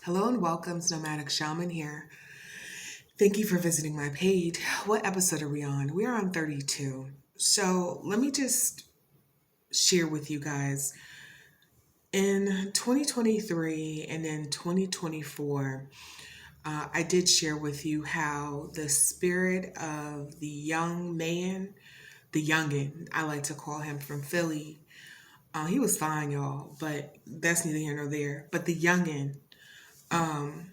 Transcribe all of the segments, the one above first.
Hello and welcome to Nomadic Shaman here. Thank you for visiting my page. What episode are we on? We are on 32. So let me just share with you guys. In 2023 and in 2024, I did share with you how the spirit of the young man, the youngin, I like to call him from Philly. He was fine, y'all, but that's neither here nor there. But the youngin, um,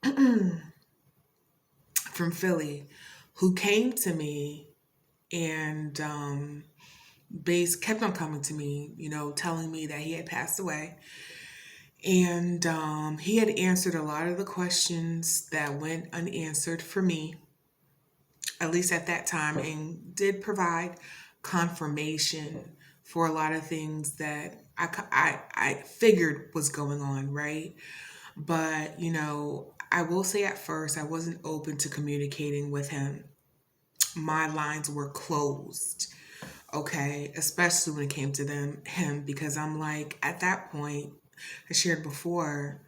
from Philly who came to me and base kept on coming to me, telling me that he had passed away. And he had answered a lot of the questions that went unanswered for me, at least at that time, and did provide confirmation for a lot of things that I figured was going on, right? But, I will say at first I wasn't open to communicating with him. My lines were closed, okay, especially when it came to him, because I'm like, at that point, I shared before,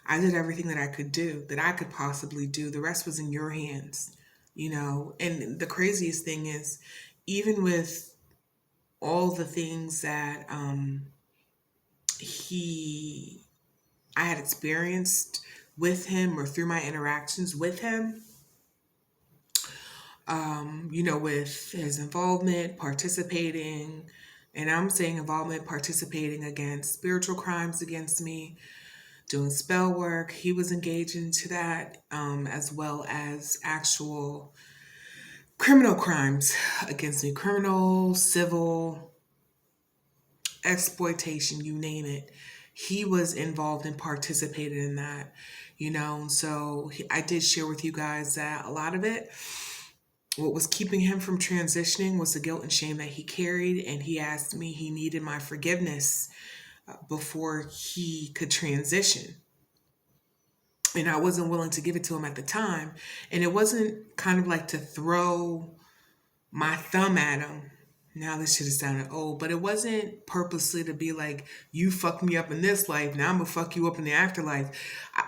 I did everything that I could do, that I could possibly do. The rest was in your hands, And the craziest thing is, even with all the things that he I had experienced with him or through my interactions with him, with his involvement, participating, and I'm saying involvement, participating against spiritual crimes against me, doing spell work. He was engaged into that, as well as actual criminal crimes against me, criminal, civil, exploitation, you name it. He was involved and participated in that, So I did share with you guys that a lot of it, what was keeping him from transitioning was the guilt and shame that he carried. And he asked me, he needed my forgiveness before he could transition. And I wasn't willing to give it to him at the time. And it wasn't kind of like to throw my thumb at him. Now this should have sounded old, but it wasn't purposely to be like, you fucked me up in this life, now I'm gonna fuck you up in the afterlife.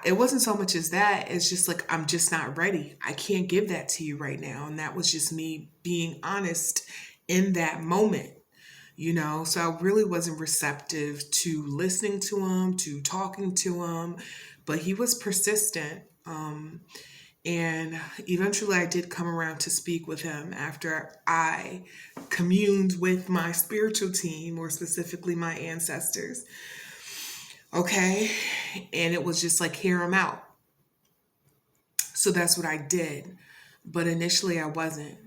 It wasn't so much as that. It's just like, I'm just not ready. I can't give that to you right now. And that was just me being honest in that moment. So I really wasn't receptive to listening to him, to talking to him, but he was persistent. And eventually I did come around to speak with him after I communed with my spiritual team, or specifically my ancestors. Okay. And it was just like, hear him out. So that's what I did. But initially I wasn't.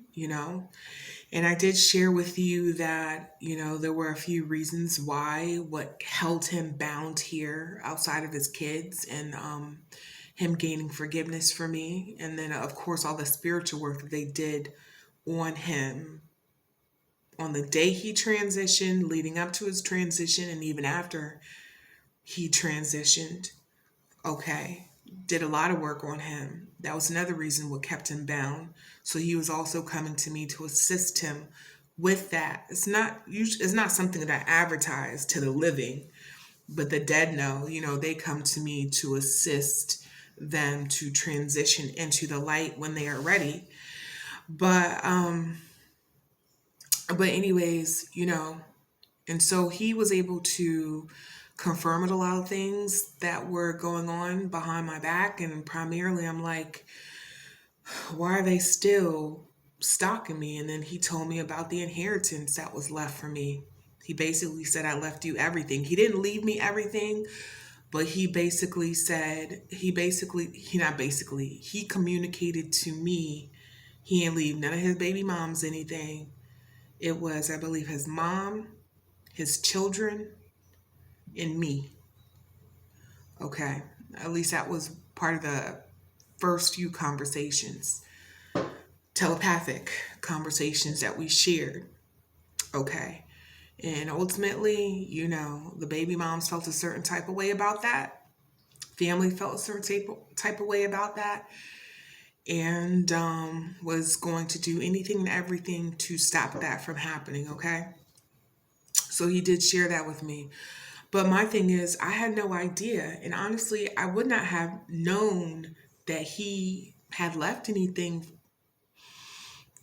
And I did share with you that, there were a few reasons why, what held him bound here outside of his kids, and him gaining forgiveness for me. And then, of course, all the spiritual work that they did on him on the day he transitioned, leading up to his transition, and even after he transitioned. Okay. Did a lot of work on him. That was another reason what kept him bound. So he was also coming to me to assist him with that. It's not something that I advertise to the living, but the dead know, they come to me to assist them to transition into the light when they are ready. But anyways, and so he was able to confirm a lot of things that were going on behind my back. And primarily, I'm like, why are they still stalking me? And then he told me about the inheritance that was left for me. He basically said, I left you everything. He didn't leave me everything, but he basically said, he communicated to me, he didn't leave none of his baby moms anything. It was, I believe, his mom, his children, and me. Okay. At least that was part of the first few conversations, telepathic conversations that we shared. Okay. And ultimately, the baby moms felt a certain type of way about that. Family felt a certain type of way about that. And was going to do anything and everything to stop that from happening. Okay. So he did share that with me. But my thing is, I had no idea. And honestly, I would not have known that he had left anything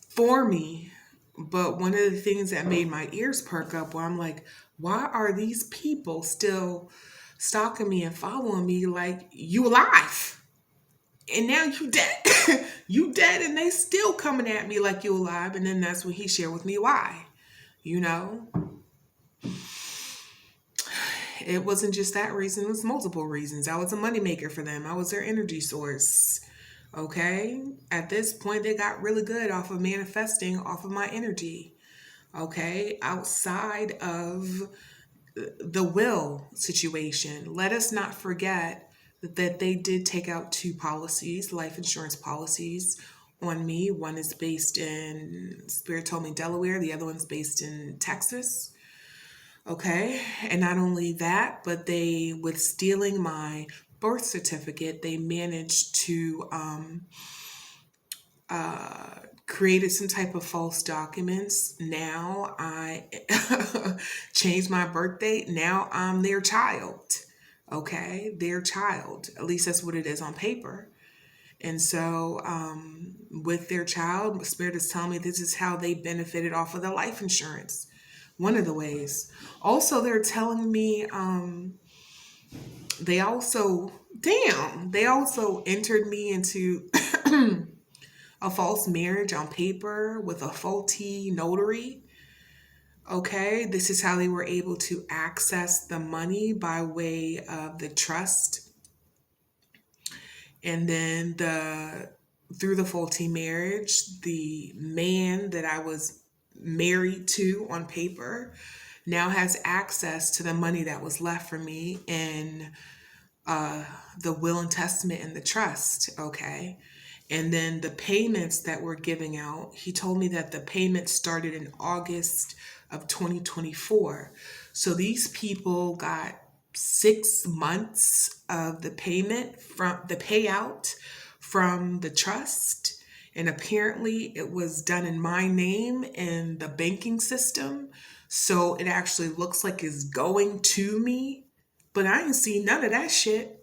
for me. But one of the things that made my ears perk up, where I'm like, why are these people still stalking me and following me like you alive? And now you dead. You dead and they still coming at me like you alive. And then that's when he shared with me why. You know, it wasn't just that reason, it was multiple reasons. I was a moneymaker for them. I was their energy source. Okay. At this point, they got really good off of manifesting off of my energy. Okay. Outside of the will situation, let us not forget that they did take out two policies, life insurance policies on me. One is based in, Spirit told me, Delaware. The other one's based in Texas. Okay. And not only that, but they, with stealing my birth certificate, they managed to created some type of false documents. Now I changed my birth date. Now I'm their child. Okay. Their child. At least that's what it is on paper. And so, with their child, Spirit is telling me this is how they benefited off of the life insurance. One of the ways. Also, they're telling me they also, damn, they also entered me into a false marriage on paper with a faulty notary. Okay, this is how they were able to access the money by way of the trust. And then through the faulty marriage, the man that I was married to on paper now has access to the money that was left for me in the will and testament and the trust. Okay. And then the payments that we're giving out, he told me that the payments started in August of 2024. So these people got 6 months of the payment from the payout from the trust. And apparently it was done in my name in the banking system. So it actually looks like it's going to me. But I ain't seen none of that shit.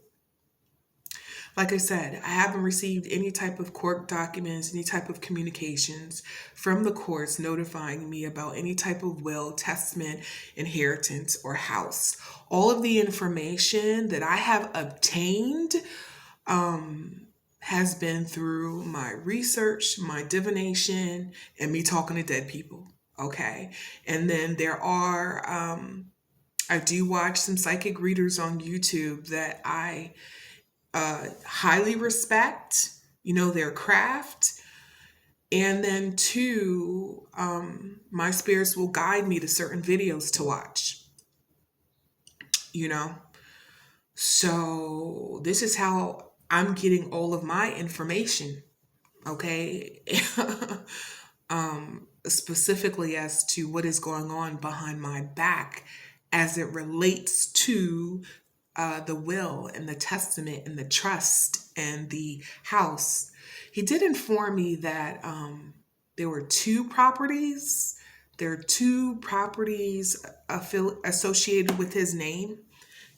Like I said, I haven't received any type of court documents, any type of communications from the courts notifying me about any type of will, testament, inheritance, or house. All of the information that I have obtained has been through my research, my divination, and me talking to dead people. Okay. And then I do watch some psychic readers on YouTube that I highly respect, their craft. And then two, my spirits will guide me to certain videos to watch, you know. So this is how I'm getting all of my information, okay? Specifically as to what is going on behind my back as it relates to the will and the testament and the trust and the house. He did inform me that there were two properties. There are two properties associated with his name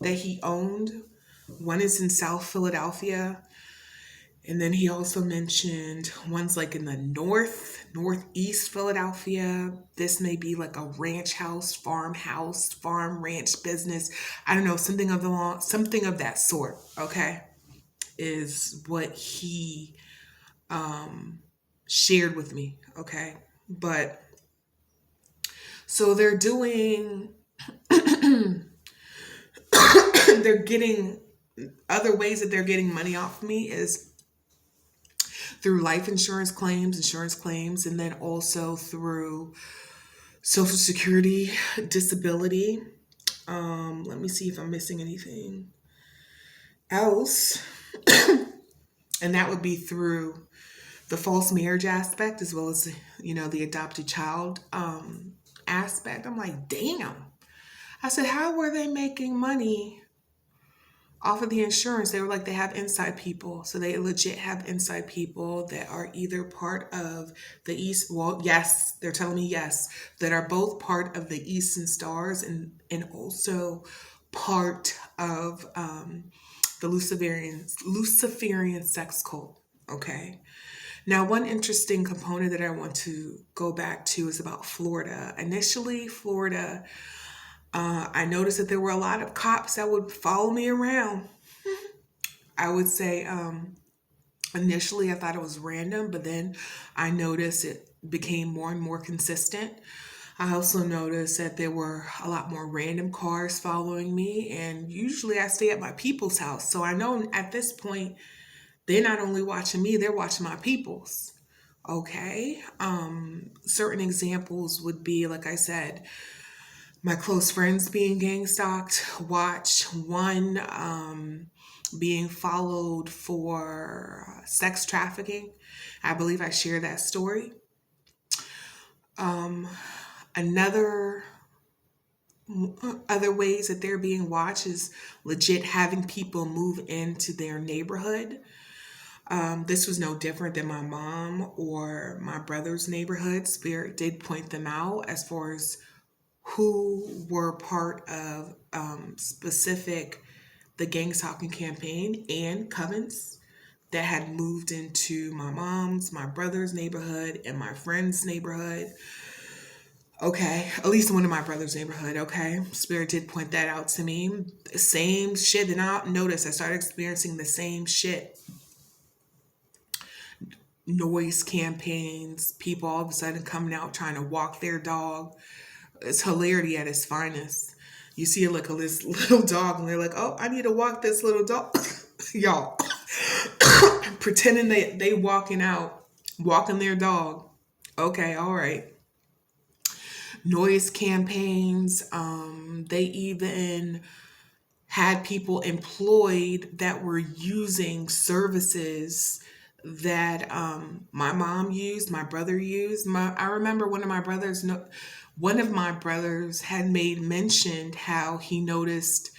that he owned. One is in South Philadelphia. And then he also mentioned one's like in the northeast Philadelphia. This may be like a ranch house, farm ranch business. I don't know, something of that sort. Okay, is what he shared with me. Okay, but so they're doing, they're getting other ways that they're getting money off me is through life insurance claims, and then also through Social Security, disability. Let me see if I'm missing anything else. And that would be through the false marriage aspect as well as, the adopted child aspect. I'm like, damn. I said, how were they making money off of the insurance? They were like, they have inside people. So they legit have inside people that are either part of the East. Well, yes, they're telling me yes, that are both part of the Eastern Stars and also part of the Luciferian sex cult. Okay. Now, one interesting component that I want to go back to is about Florida. Initially, Florida, I noticed that there were a lot of cops that would follow me around. I would say initially I thought it was random, but then I noticed it became more and more consistent. I also noticed that there were a lot more random cars following me, and usually I stay at my people's house. So I know at this point, they're not only watching me, they're watching my people's. Okay. Certain examples would be, like I said, my close friends being gang stalked, watch one being followed for sex trafficking. I believe I shared that story. Um, another Other ways that they're being watched is legit having people move into their neighborhood. This was no different than my mom or my brother's neighborhood. Spirit did point them out as far as who were part of specific the gang stalking campaign and covens that had moved into my mom's, my brother's neighborhood, and my friend's neighborhood. Okay, at least one of my brother's neighborhood. Okay, Spirit did point that out to me. Same shit. And I noticed I started experiencing the same shit. Noise campaigns, people all of a sudden coming out trying to walk their dog. It's hilarity at its finest. You see like a this little dog, and they're like, "Oh, I need to walk this little dog," y'all, pretending they walking out, walking their dog. Okay, all right. Noise campaigns. They even had people employed that were using services that my mom used, my brother used. I remember one of my brothers. No, one of my brothers had made mentioned how he noticed,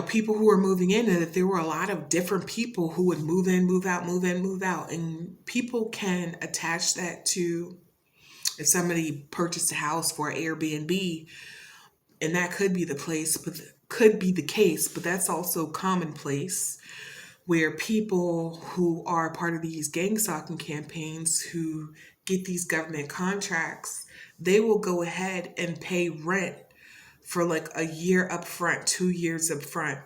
people who were moving in, and that there were a lot of different people who would move in, move out, move in, move out, and people can attach that to if somebody purchased a house for Airbnb, and that could be the place, but could be the case, but that's also commonplace where people who are part of these gang stalking campaigns who get these government contracts, they will go ahead and pay rent for like a year up front, 2 years up front,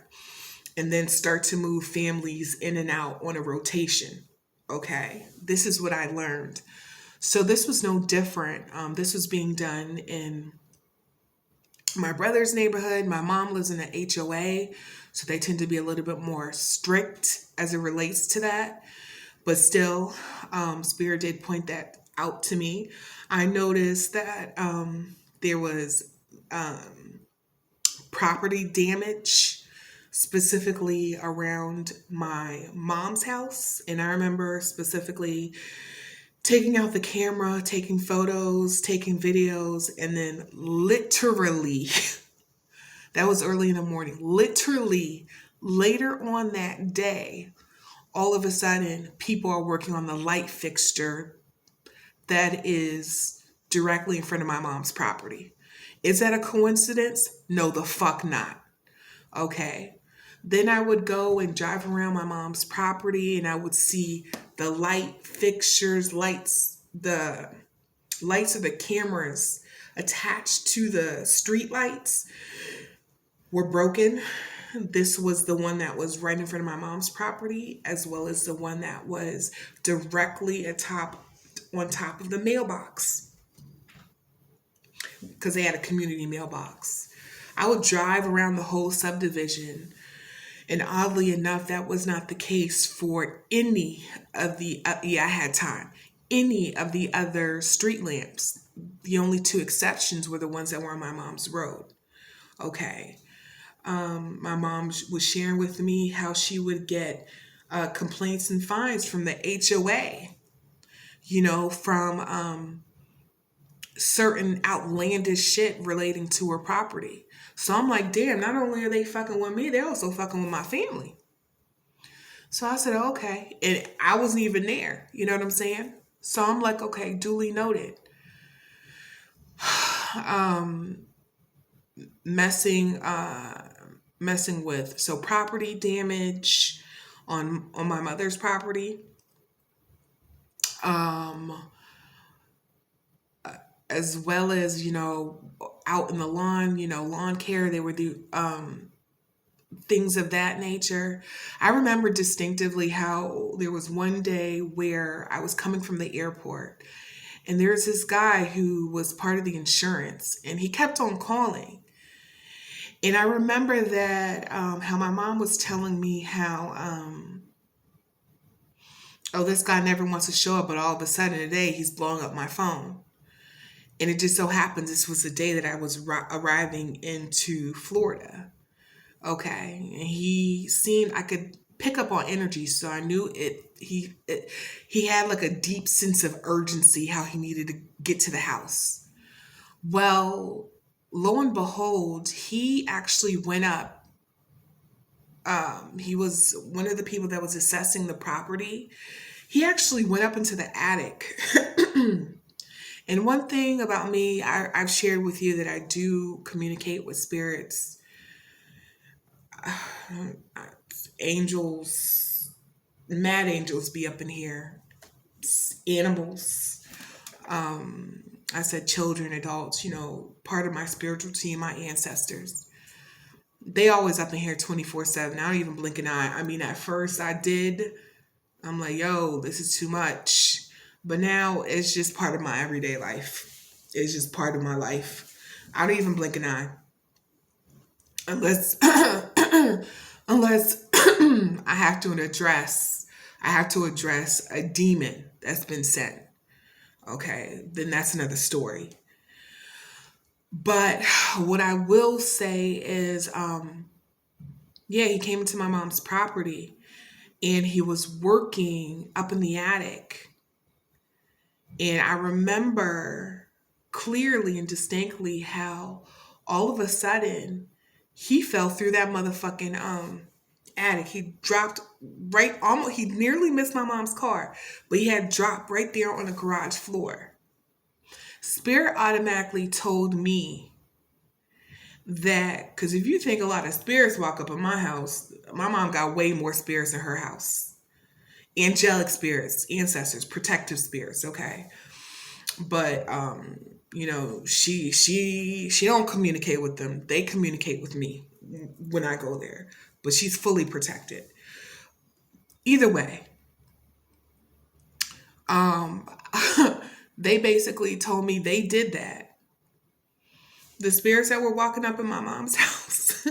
and then start to move families in and out on a rotation. Okay, this is what I learned. So this was no different. This was being done in my brother's neighborhood. My mom lives in an HOA, so they tend to be a little bit more strict as it relates to that. But still, Spirit did point that out to me. I noticed that there was property damage specifically around my mom's house. And I remember specifically taking out the camera, taking photos, taking videos, and then literally, that was early in the morning, literally later on that day, all of a sudden, people are working on the light fixture that is directly in front of my mom's property. Is that a coincidence? No, the fuck not. Okay. Then I would go and drive around my mom's property, and I would see the light fixtures, the lights of the cameras attached to the street lights were broken. This was the one that was right in front of my mom's property, as well as the one that was directly on top of the mailbox, because they had a community mailbox. I would drive around the whole subdivision, and oddly enough, that was not the case for any of the, I had time, any of the other street lamps. The only two exceptions were the ones that were on my mom's road. Okay. My mom was sharing with me how she would get complaints and fines from the HOA, from certain outlandish shit relating to her property. So I'm like, damn, not only are they fucking with me, they're also fucking with my family. So I said, okay. And I wasn't even there. You know what I'm saying? So I'm like, okay, duly noted. messing messing with property damage on my mother's property, um as well as, out in the lawn, lawn care. They would do things of that nature. I remember distinctively how there was one day where I was coming from the airport, and there's this guy who was part of the insurance, and he kept on calling. And I remember that, how my mom was telling me how, oh, this guy never wants to show up, but all of a sudden today he's blowing up my phone. And it just so happens this was the day that I was arriving into Florida. Okay. And he seemed, I could pick up on energy. So I knew he had like a deep sense of urgency, how he needed to get to the house. Well, lo and behold, he actually went up. He was one of the people that was assessing the property. He actually went up into the attic. And one thing about me, I've shared with you that I do communicate with spirits, angels, mad angels be up in here, animals. I said children, adults, part of my spiritual team, my ancestors. They always up in here 24/7. I don't even blink an eye. I mean, at first I did. I'm like, yo, this is too much. But now it's just part of my everyday life. It's just part of my life. I don't even blink an eye. Unless unless I have to address a demon that's been sent. Okay, then that's another story. But what I will say is, yeah, he came into my mom's property and he was working up in the attic. And I remember clearly and distinctly how all of a sudden he fell through that motherfucking attic. He dropped right, almost, he nearly missed my mom's car, but he had dropped right there on the garage floor. Spirit automatically told me that, because if you think a lot of spirits walk up in my house, my mom got way more spirits in her house. Angelic spirits, ancestors, protective spirits, okay? But she don't communicate with them. They communicate with me when I go there. But she's fully protected. Either way, um they basically told me they did that. The spirits that were walking up in my mom's house.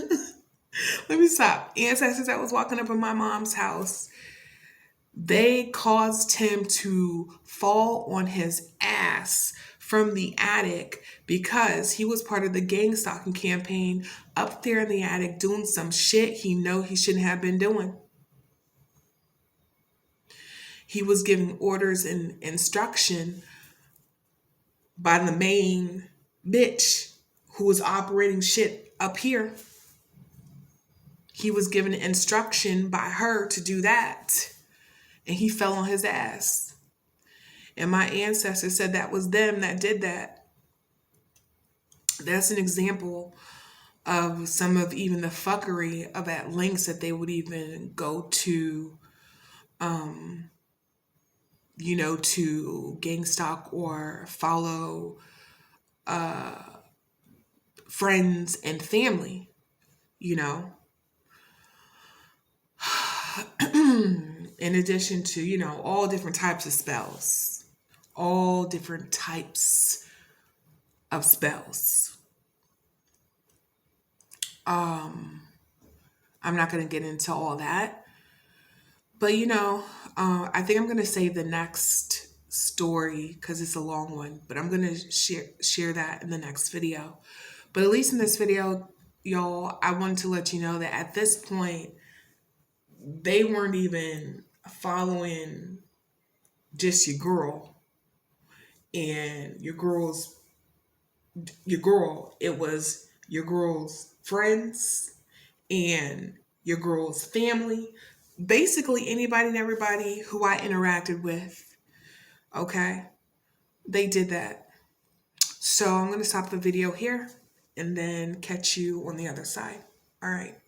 Let me stop. Ancestors that was walking up in my mom's house, they caused him to fall on his ass from the attic because he was part of the Gangstalking campaign up there in the attic doing some shit he know he shouldn't have been doing. He was giving orders and instruction by the main bitch who was operating shit up here. He was given instruction by her to do that. And he fell on his ass. And my ancestors said that was them that did that. That's an example of some of even the fuckery of at lengths that they would even go to, to gang stalk or follow friends and family, you know. In addition to, all different types of spells. All different types of spells. I'm not going to get into all that. But, I think I'm going to save the next story because it's a long one. But I'm going to share that in the next video. But at least in this video, y'all, I wanted to let you know that at this point, they weren't even following just your girl and your girl. It was your girl's friends and your girl's family. Basically anybody and everybody who I interacted with. Okay. They did that. So I'm going to stop the video here. and then catch you on the other side. All right.